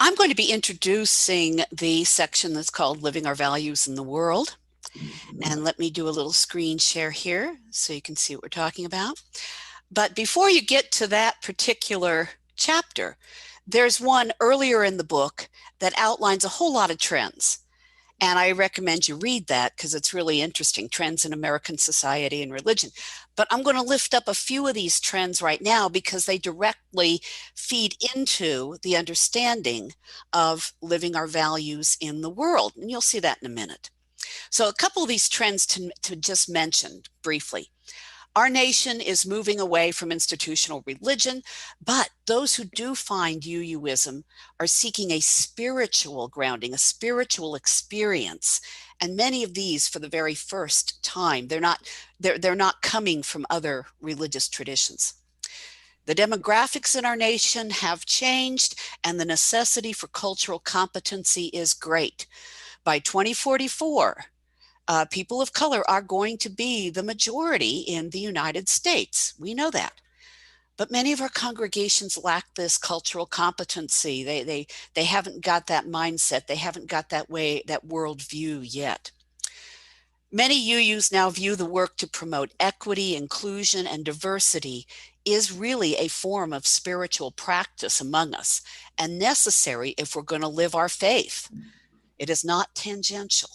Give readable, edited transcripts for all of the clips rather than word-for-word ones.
I'm going to be introducing the section that's called Living Our Values in the World. And let me do a little screen share here so you can see what we're talking about. But before you get to that particular chapter, there's one earlier in the book that outlines a whole lot of trends. And I recommend you read that because it's really interesting, trends in American society and religion. But I'm going to lift up a few of these trends right now because they directly feed into the understanding of living our values in the world. And you'll see that in a minute. So a couple of these trends to just mention briefly. Our nation is moving away from institutional religion, but those who do find UUism are seeking a spiritual grounding, a spiritual experience. And many of these for the very first time, they're not coming from other religious traditions. The demographics in our nation have changed, and the necessity for cultural competency is great. By 2044, people of color are going to be the majority in the United States. We know that. But many of our congregations lack this cultural competency. They haven't got that mindset. They haven't got that worldview yet. Many UUs now view the work to promote equity, inclusion, and diversity is really a form of spiritual practice among us and necessary if we're going to live our faith. It is not tangential.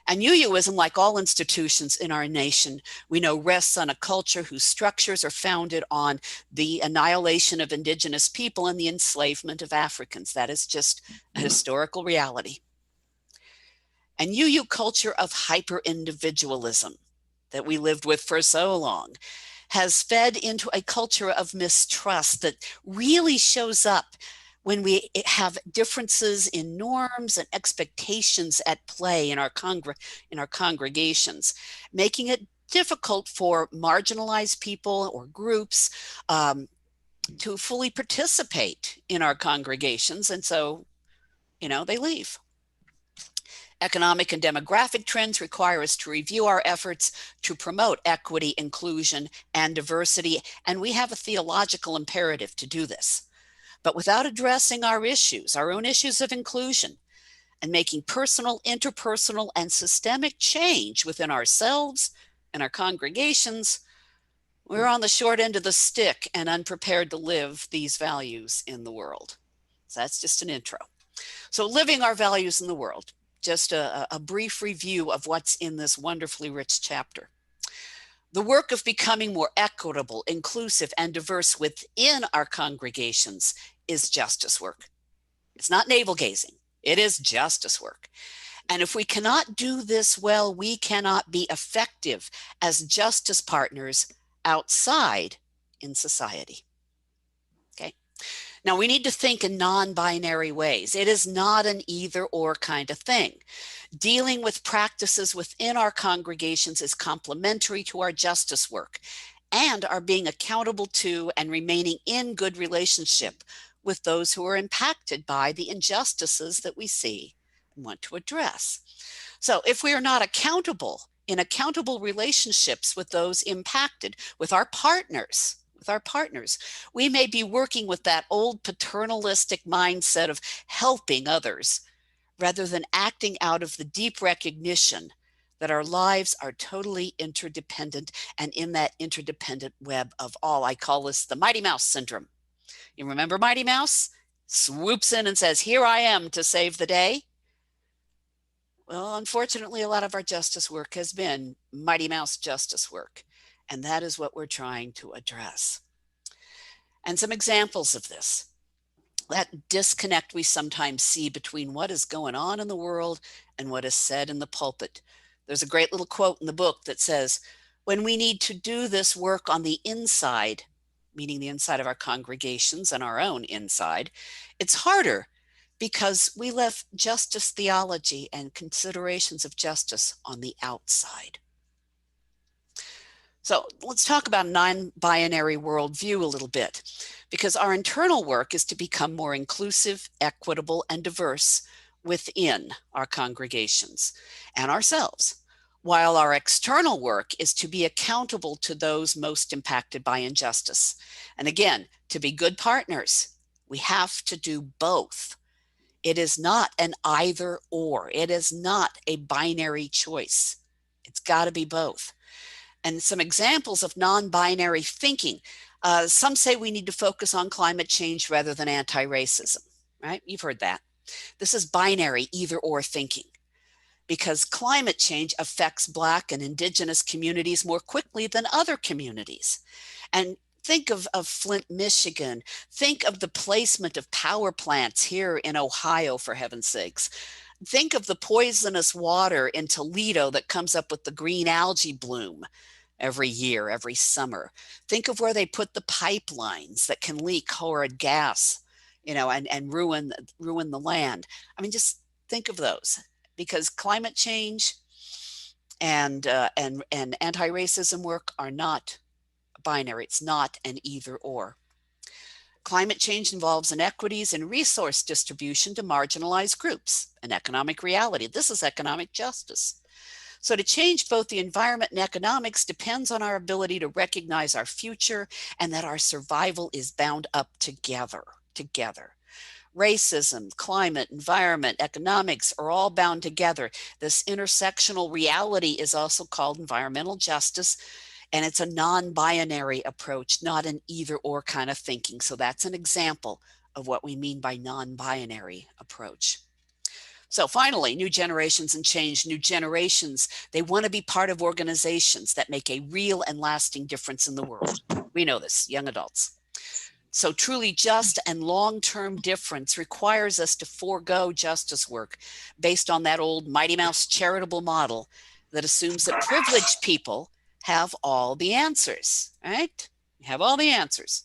And UUism, like all institutions in our nation, we know rests on a culture whose structures are founded on the annihilation of indigenous people and the enslavement of Africans. That is just a historical reality. And UU culture of hyper-individualism that we lived with for so long has fed into a culture of mistrust that really shows up when we have differences in norms and expectations at play in our congregations, making it difficult for marginalized people or groups to fully participate in our congregations. And so, they leave. Economic and demographic trends require us to review our efforts to promote equity, inclusion, and diversity. And we have a theological imperative to do this. But without addressing our issues, our own issues of inclusion, and making personal, interpersonal, and systemic change within ourselves and our congregations, we're on the short end of the stick and unprepared to live these values in the world. So that's just an intro. So living our values in the world, just a brief review of what's in this wonderfully rich chapter. The work of becoming more equitable, inclusive, and diverse within our congregations is justice work. It's not navel gazing. It is justice work. And if we cannot do this well, we cannot be effective as justice partners outside in society. Okay. Now we need to think in non-binary ways. It is not an either or kind of thing. Dealing with practices within our congregations is complementary to our justice work and are being accountable to and remaining in good relationship with those who are impacted by the injustices that we see and want to address. So if we are not accountable in accountable relationships with those impacted, with our partners, we may be working with that old paternalistic mindset of helping others rather than acting out of the deep recognition that our lives are totally interdependent and in that interdependent web of all. I call this the Mighty Mouse syndrome. You remember Mighty Mouse? Swoops in and says, "Here I am to save the day." Well, unfortunately, a lot of our justice work has been Mighty Mouse justice work. And that is what we're trying to address. And some examples of this. That disconnect we sometimes see between what is going on in the world and what is said in the pulpit. There's a great little quote in the book that says, when we need to do this work on the inside, meaning the inside of our congregations and our own inside, it's harder because we left justice theology and considerations of justice on the outside. So let's talk about non-binary worldview a little bit, because our internal work is to become more inclusive, equitable, and diverse within our congregations and ourselves, while our external work is to be accountable to those most impacted by injustice. And again, to be good partners, We have to do both. It is not an either or. It is not a binary choice. It's got to be both. And some examples of non-binary thinking. Some say we need to focus on climate change rather than anti-racism, right? You've heard that. This is binary either or thinking, because climate change affects Black and Indigenous communities more quickly than other communities. And think of Flint, Michigan. Think of the placement of power plants here in Ohio, for heaven's sakes. Think of the poisonous water in Toledo that comes up with the green algae bloom every year, every summer. Think of where they put the pipelines that can leak horrid gas, and ruin the land. I mean, just think of those, because climate change and anti-racism work are not binary. It's not an either or. Climate change involves inequities in resource distribution to marginalized groups, an economic reality. This is economic justice. So to change both the environment and economics depends on our ability to recognize our future and that our survival is bound up together. Racism, climate, environment, economics are all bound together. This intersectional reality is also called environmental justice, and it's a non-binary approach, not an either or kind of thinking. So that's an example of what we mean by non-binary approach. So finally, new generations and change. New generations, they want to be part of organizations that make a real and lasting difference in the world. We know this, young adults. So truly just and long-term difference requires us to forego justice work based on that old Mighty Mouse charitable model that assumes that privileged people have all the answers, right? Have all the answers.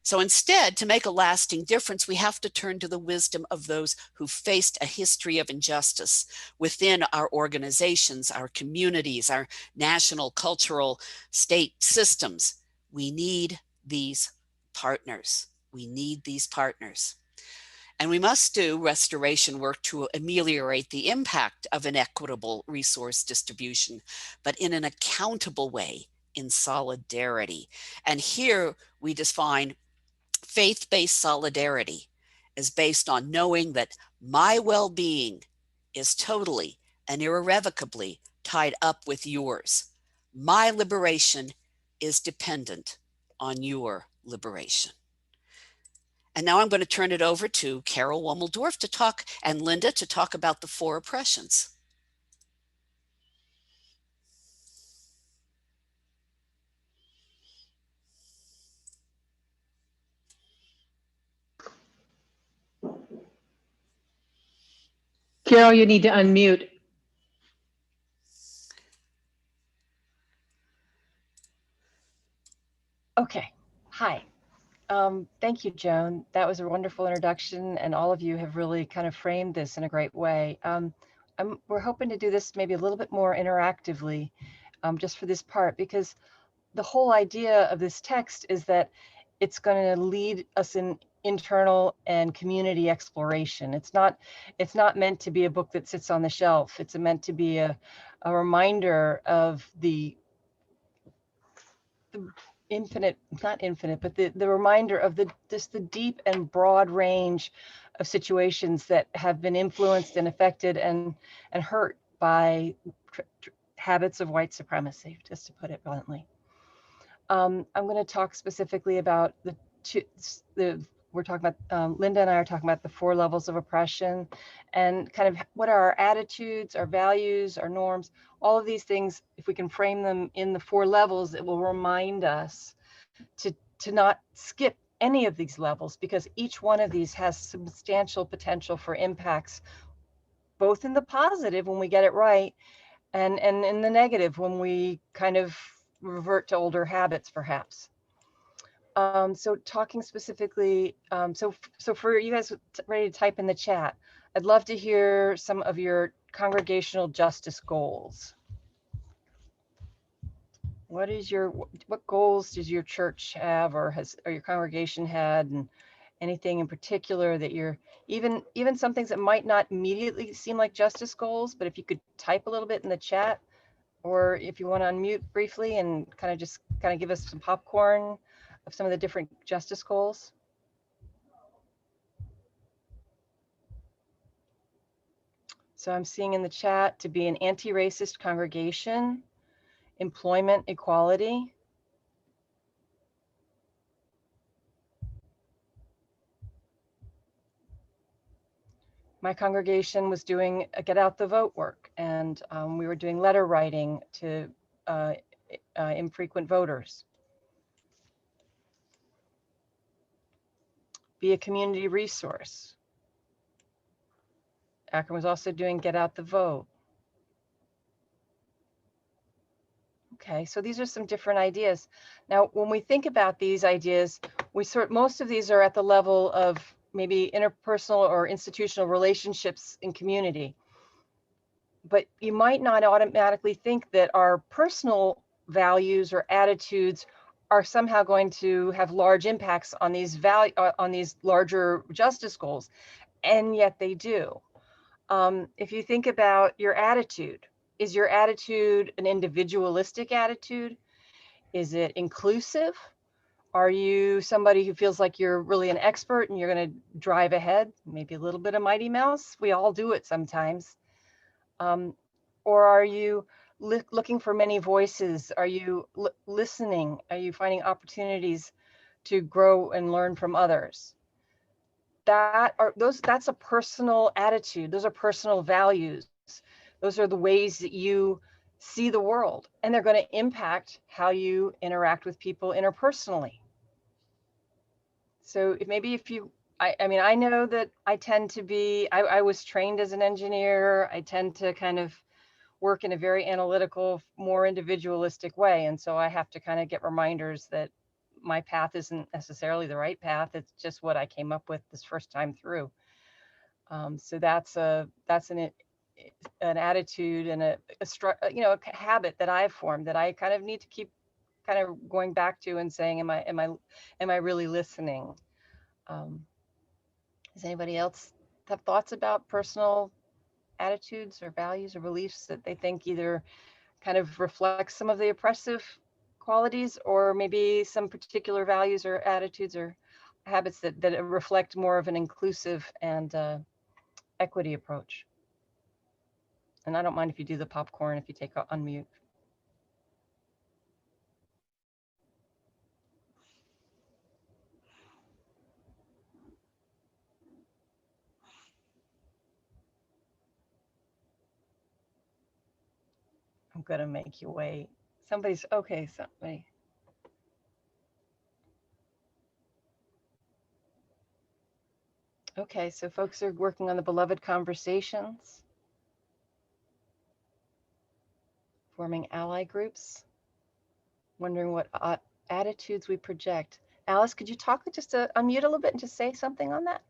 So instead, to make a lasting difference, we have to turn to the wisdom of those who faced a history of injustice within our organizations, our communities, our national, cultural, state systems. We need these partners. We need these partners. And we must do restoration work to ameliorate the impact of inequitable resource distribution, but in an accountable way, in solidarity. And here we define faith-based solidarity is based on knowing that my well-being is totally and irrevocably tied up with yours. My liberation is dependent on your liberation. And now I'm going to turn it over to Carol Womeldorf to talk, and Linda to talk about the 4 oppressions. Carol, you need to unmute. Okay. Hi. Thank you, Joan. That was a wonderful introduction, and all of you have really kind of framed this in a great way. We're hoping to do this maybe a little bit more interactively, just for this part, because the whole idea of this text is that it's going to lead us in internal and community exploration. It's not meant to be a book that sits on the shelf. It's meant to be a reminder of the infinite, not infinite, but the reminder of the deep and broad range of situations that have been influenced and affected and hurt by habits of white supremacy, just to put it bluntly. I'm going to talk specifically about we're talking about, Linda and I are talking about the 4 levels of oppression and kind of what are our attitudes, our values, our norms, all of these things. If we can frame them in the 4 levels, it will remind us to not skip any of these levels, because each one of these has substantial potential for impacts, both in the positive when we get it right, and in the negative when we kind of revert to older habits, perhaps. So talking specifically, so for you guys ready to type in the chat, I'd love to hear some of your congregational justice goals. What goals does your church have, or your congregation had, and anything in particular that you're, even some things that might not immediately seem like justice goals, but if you could type a little bit in the chat, or if you want to unmute briefly and kind of give us some popcorn of some of the different justice goals. So I'm seeing in the chat to be an anti-racist congregation, employment equality. My congregation was doing a get out the vote work, and we were doing letter writing to infrequent voters. Be a community resource. Akron was also doing get out the vote. Okay, so these are some different ideas. Now, when we think about these ideas, most of these are at the level of maybe interpersonal or institutional relationships in community. But you might not automatically think that our personal values or attitudes are somehow going to have large impacts on these on these larger justice goals, and yet they do. If you think about your attitude, is your attitude an individualistic attitude? Is it inclusive? Are you somebody who feels like you're really an expert and you're going to drive ahead? Maybe a little bit of Mighty Mouse. We all do it sometimes. Or are you looking for many voices? Are you listening? Are you finding opportunities to grow and learn from others? That's a personal attitude. Those are personal values. Those are the ways that you see the world, and they're going to impact how you interact with people interpersonally. So I know that I tend to be, I was trained as an engineer. I tend to kind of work in a very analytical, more individualistic way. And so I have to kind of get reminders that my path isn't necessarily the right path. It's just what I came up with this first time through. So that's an attitude and a habit that I've formed that I kind of need to keep kind of going back to and saying, am I really listening? Does anybody else have thoughts about personal attitudes or values or beliefs that they think either kind of reflect some of the oppressive qualities, or maybe some particular values or attitudes or habits that reflect more of an inclusive and equity approach? And I don't mind if you do the popcorn, if you take unmute. I'm gonna make you wait. Okay, somebody. Okay, so folks are working on the beloved conversations, forming ally groups, wondering what attitudes we project. Alice, could you talk just to unmute a little bit and just say something on that?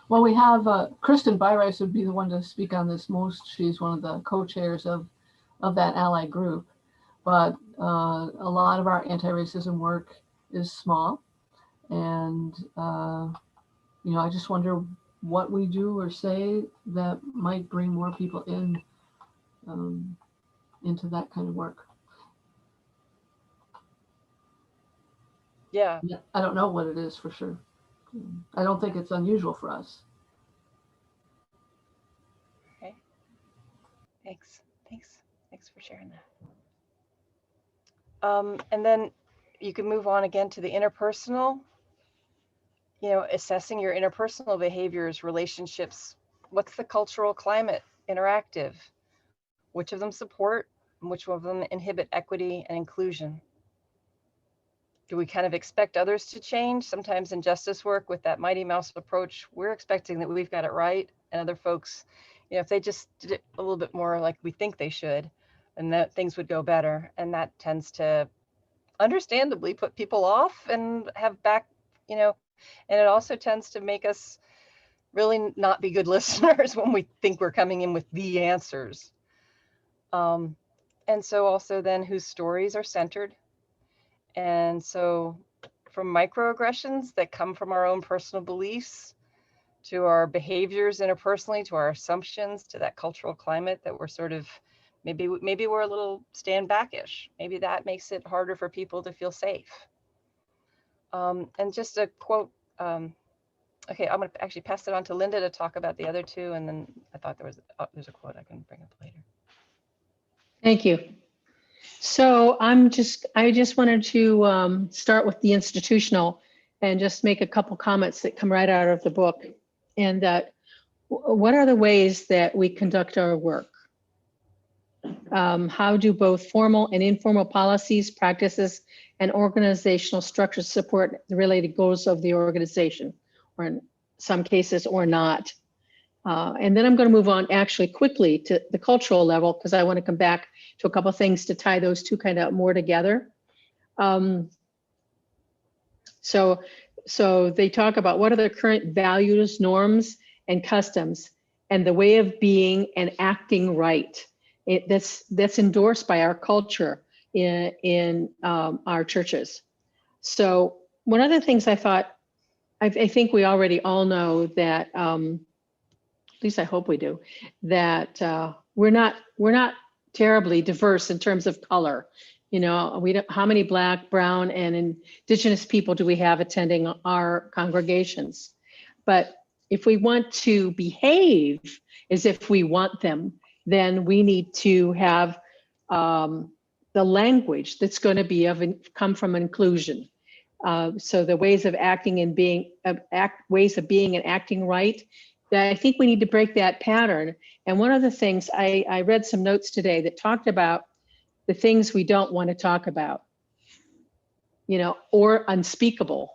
Well, we have Kristen Byrice would be the one to speak on this most. She's one of the co-chairs of that ally group. But a lot of our anti-racism work is small. And, I just wonder what we do or say that might bring more people into that kind of work. Yeah. I don't know what it is for sure. I don't think it's unusual for us. Okay. Thanks for sharing that. And then you can move on again to the interpersonal, assessing your interpersonal behaviors, relationships. What's the cultural climate interactive? Which of them support and which of them inhibit equity and inclusion? Do we kind of expect others to change? Sometimes in justice work with that Mighty Mouse approach, we're expecting that we've got it right. And other folks, if they just did it a little bit more like we think they should, and that things would go better. And that tends to understandably put people off and have back, and it also tends to make us really not be good listeners when we think we're coming in with the answers. And so also then whose stories are centered. And so from microaggressions that come from our own personal beliefs to our behaviors interpersonally, to our assumptions, to that cultural climate that we're sort of, maybe we're a little stand backish. Maybe that makes it harder for people to feel safe. And just a quote Okay, I'm going to actually pass it on to Linda to talk about the other two, and then I thought there's a quote I can bring up later. Thank you. So I just wanted to start with the institutional and just make a couple comments that come right out of the book. And that, what are the ways that we conduct our work? How do both formal and informal policies, practices, and organizational structures support the related goals of the organization, or in some cases, or not? And then I'm going to move on actually quickly to the cultural level, because I want to come back to a couple of things to tie those two kind of more together. So they talk about what are the current values, norms, and customs, and the way of being and acting right. That's endorsed by our culture in our churches. So one of the things I thought, I think we already all know that, at least I hope we do, that we're not terribly diverse in terms of color. You know, we don't, how many Black, brown, and Indigenous people do we have attending our congregations? But if we want to behave as if we want them, then we need to have the language that's going to be come from inclusion. So the ways of acting and being, ways of being and acting right, that I think we need to break that pattern. And one of the things, I read some notes today that talked about the things we don't want to talk about, you know, or unspeakable.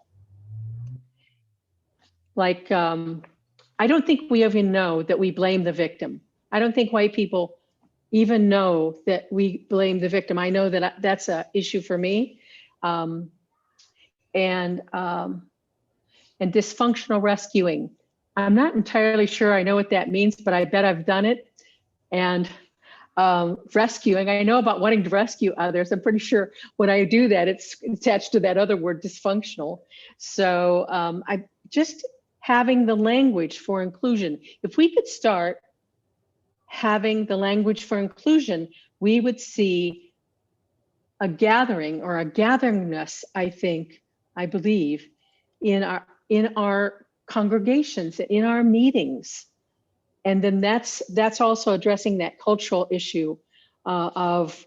Like, I don't think we even know that we blame the victim. I don't think white people even know that we blame the victim. I know that that's an issue for me. And dysfunctional rescuing. I'm not entirely sure I know what that means, but I bet I've done it. And rescuing, I know about wanting to rescue others. I'm pretty sure when I do that, it's attached to that other word, dysfunctional. So I just having the language for inclusion. If we could start having the language for inclusion, we would see a gathering or a gatheringness, I believe, in our congregations, in our meetings. And then that's also addressing that cultural issue of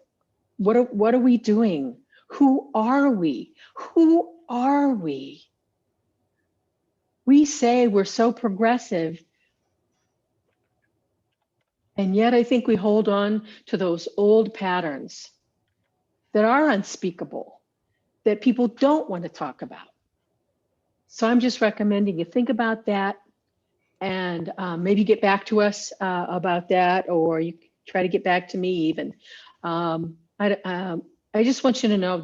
what are we doing? Who are we? Who are we? We say we're so progressive, and yet I think we hold on to those old patterns that are unspeakable, that people don't want to talk about. So I'm just recommending you think about that, and maybe get back to us about that, or you try to get back to me even. I just want you to know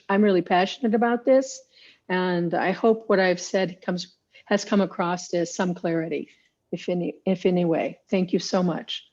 I'm really passionate about this, and I hope what I've said has come across as some clarity, if any way. Thank you so much.